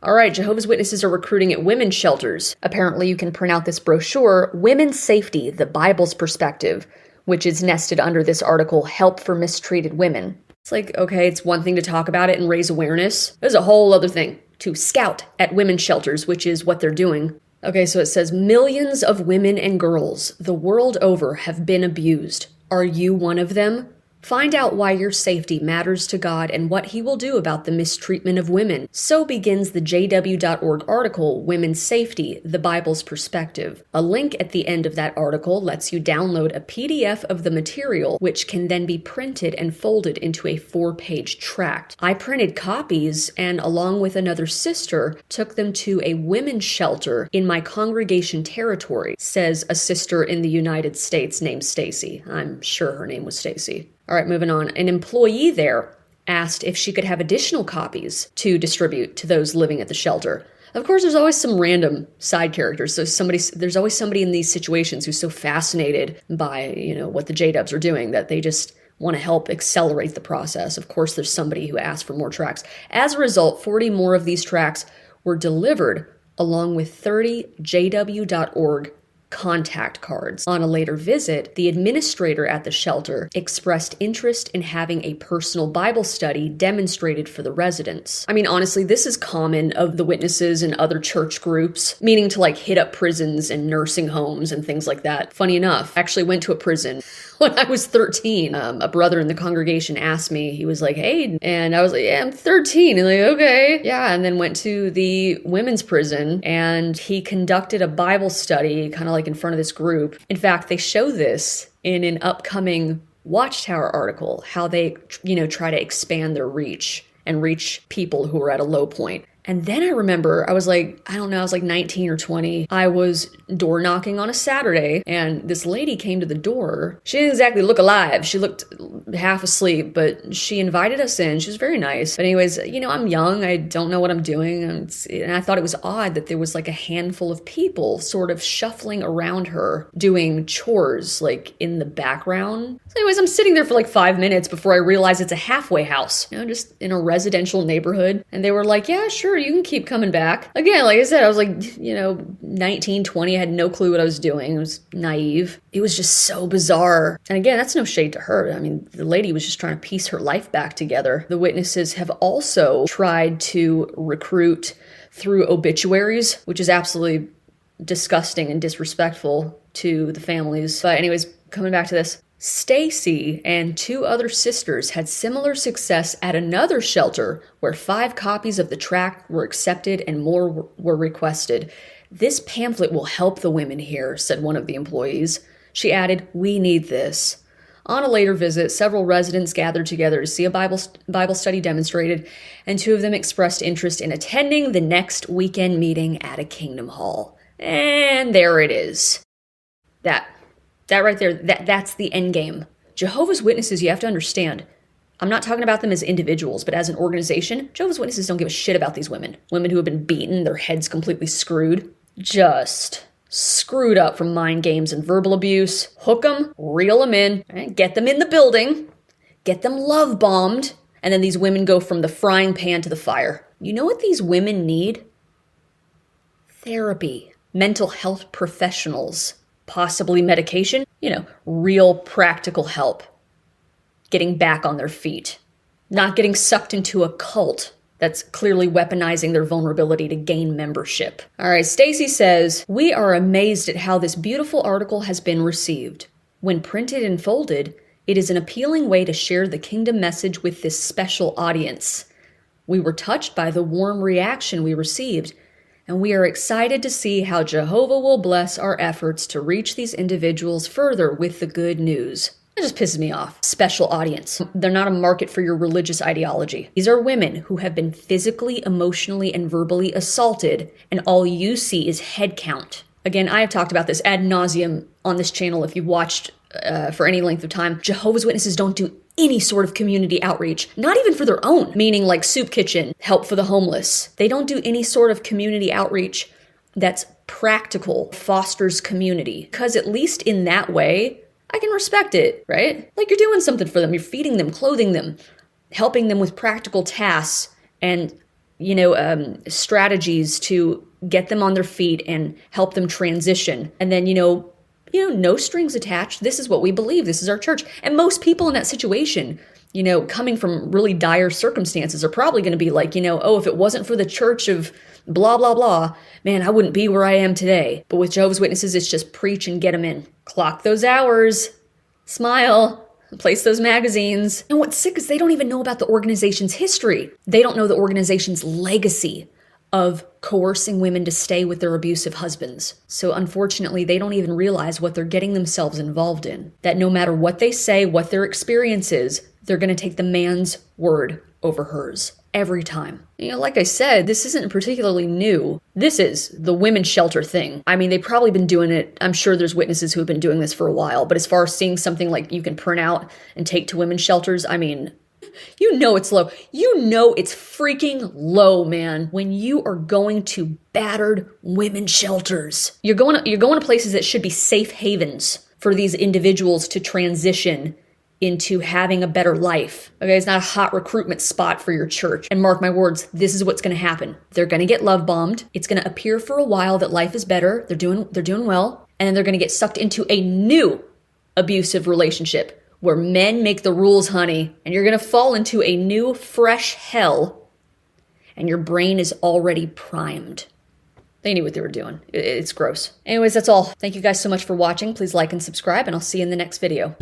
All right, Jehovah's Witnesses are recruiting at women's shelters. Apparently, you can print out this brochure, Women's Safety, the Bible's Perspective, which is nested under this article, Help for Mistreated Women. It's like, okay, it's one thing to talk about it and raise awareness. There's a whole other thing to scout at women's shelters, which is what they're doing. Okay, so it says, millions of women and girls the world over have been abused. Are you one of them? Find out why your safety matters to God and what He will do about the mistreatment of women. So begins the jw.org article, Women's Safety, the Bible's Perspective. A link at the end of that article lets you download a PDF of the material, which can then be printed and folded into a 4-page tract. I printed copies and, along with another sister, took them to a women's shelter in my congregation territory, says a sister in the United States named Stacy. I'm sure her name was Stacy. All right, moving on. An employee there asked if she could have additional copies to distribute to those living at the shelter. Of course, there's always some random side characters. So there's always somebody in these situations who's so fascinated by, what the J-Dubs are doing that they just want to help accelerate the process. Of course, there's somebody who asked for more tracts. As a result, 40 more of these tracts were delivered along with 30 jw.org contact cards. On a later visit, the administrator at the shelter expressed interest in having a personal Bible study demonstrated for the residents. I mean, honestly, this is common of the witnesses and other church groups, meaning to hit up prisons and nursing homes and things like that. Funny enough, I actually went to a prison when I was 13. A brother in the congregation asked me, he was like, hey, and I was like, yeah, I'm 13. And okay. Yeah, and then went to the women's prison and he conducted a Bible study kind of in front of this group. In fact, they show this in an upcoming Watchtower article, how they, try to expand their reach and reach people who are at a low point. And then I remember I was 19 or 20. I was door knocking on a Saturday and this lady came to the door. She didn't exactly look alive. She looked half asleep, but she invited us in. She was very nice. But anyways, I'm young. I don't know what I'm doing. And I thought it was odd that there was a handful of people sort of shuffling around her doing chores in the background. So anyways, I'm sitting there for 5 minutes before I realize it's a halfway house, just in a residential neighborhood. And they were like, yeah, sure, you can keep coming back. Again, like I said, I was 19, 20. I had no clue what I was doing. I was naive. It was just so bizarre. And again, that's no shade to her. I mean, the lady was just trying to piece her life back together. The witnesses have also tried to recruit through obituaries, which is absolutely disgusting and disrespectful to the families. But anyways, coming back to this, Stacy and 2 other sisters had similar success at another shelter where 5 copies of the tract were accepted and more were requested. This pamphlet will help the women here, said one of the employees. She added, we need this. On a later visit, several residents gathered together to see a Bible study demonstrated, and 2 of them expressed interest in attending the next weekend meeting at a Kingdom Hall. And there it is. That right there, that's the end game. Jehovah's Witnesses, you have to understand, I'm not talking about them as individuals, but as an organization, Jehovah's Witnesses don't give a shit about these women. Women who have been beaten, their heads completely screwed. Just screwed up from mind games and verbal abuse. Hook them, reel them in, get them in the building, get them love bombed, and then these women go from the frying pan to the fire. You know what these women need? Therapy, mental health professionals, possibly medication, real practical help. Getting back on their feet. Not getting sucked into a cult that's clearly weaponizing their vulnerability to gain membership. All right, Stacy says, we are amazed at how this beautiful article has been received. When printed and folded, it is an appealing way to share the kingdom message with this special audience. We were touched by the warm reaction we received, and we are excited to see how Jehovah will bless our efforts to reach these individuals further with the good news. It just pisses me off. Special audience. They're not a market for your religious ideology. These are women who have been physically, emotionally, and verbally assaulted, and all you see is head count. Again, I have talked about this ad nauseum on this channel if you've watched for any length of time. Jehovah's Witnesses don't do any sort of community outreach, not even for their own, meaning like soup kitchen, help for the homeless. They don't do any sort of community outreach that's practical, fosters community, because at least in that way, I can respect it, right? Like you're doing something for them. You're feeding them, clothing them, helping them with practical tasks, and strategies to get them on their feet and help them transition. And then, no strings attached. This is what we believe. This is our church. And most people in that situation, coming from really dire circumstances are probably going to be like, oh, if it wasn't for the church of blah, blah, blah, man, I wouldn't be where I am today. But with Jehovah's Witnesses, it's just preach and get them in. Clock those hours. Smile. Place those magazines. And what's sick is they don't even know about the organization's history. They don't know the organization's legacy of coercing women to stay with their abusive husbands. So unfortunately, they don't even realize what they're getting themselves involved in. That no matter what they say, what their experience is, they're going to take the man's word over hers. Every time. Like I said, this isn't particularly new. This is the women's shelter thing. I mean, they've probably been doing it. I'm sure there's witnesses who have been doing this for a while. But as far as seeing something like you can print out and take to women's shelters, I mean, it's low. It's freaking low, man. When you are going to battered women's shelters, you're going to places that should be safe havens for these individuals to transition into having a better life. Okay, it's not a hot recruitment spot for your church. And mark my words, this is what's going to happen. They're going to get love bombed. It's going to appear for a while that life is better. They're doing well, and then they're going to get sucked into a new abusive relationship where men make the rules, honey, and you're going to fall into a new fresh hell, and your brain is already primed. They knew what they were doing. It's gross. Anyways, that's all. Thank you guys so much for watching. Please like and subscribe, and I'll see you in the next video.